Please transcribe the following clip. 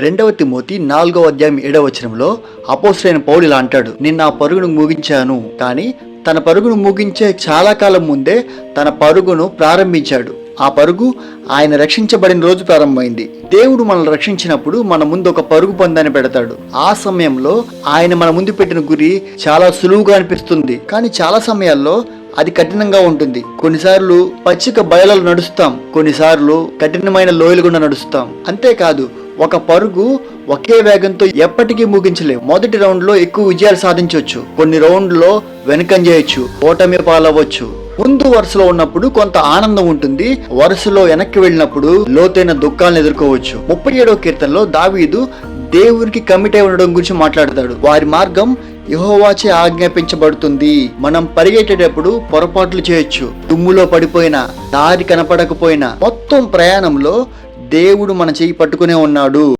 రెండవ తిమోతి 4వ అధ్యాయం 7వ వచనంలో అపోస్తలుడైన పౌలు ఇలా అంటాడు, నిన్న ఆ పరుగును ముగించాను. కానీ తన పరుగును ముగించే చాలా కాలం ముందే తన పరుగును ప్రారంభించాడు. ఆ పరుగు ఆయన రక్షించబడిన రోజు ప్రారంభమైంది. దేవుడు మనల్ని రక్షించినప్పుడు మన ముందు ఒక పరుగు పందాన్ని పెడతాడు. ఆ సమయంలో ఆయన మన ముందు పెట్టిన గురి చాలా సులువుగా అనిపిస్తుంది, కానీ చాలా సమయాల్లో అది కఠినంగా ఉంటుంది. కొన్నిసార్లు పచ్చిక బయలు నడుస్తాం, కొన్నిసార్లు కఠినమైన లోయలు గుండా నడుస్తాం. అంతేకాదు ఒక పరుగు ఒకే వేగంతో ఎప్పటికీ ముగించలేము. మొదటి రౌండ్ లో ఎక్కువ విజయాలు సాధించవచ్చు, కొన్ని రౌండ్లో వెనకంజేయచ్చు, ఓటమి పాలవచ్చు. ముందు వరుసలో ఉన్నప్పుడు కొంత ఆనందం ఉంటుంది, వరుసలో వెనక్కి వెళ్ళినప్పుడు లోతైన దుఃఖాలను ఎదుర్కోవచ్చు. 37వ కీర్తనలో దావీదు దేవునికి కమిట్ అయి ఉండడం గురించి మాట్లాడతాడు. వారి మార్గం యెహోవాచే ఆజ్ఞాపించబడుతుంది. మనం పరిగెట్టేటప్పుడు పొరపాట్లు చేయొచ్చు, దుమ్ములో పడిపోయినా, దారి కనపడకపోయినా, మొత్తం ప్రయాణంలో దేవుడు మన చెయ్యి పట్టుకునే ఉన్నాడు.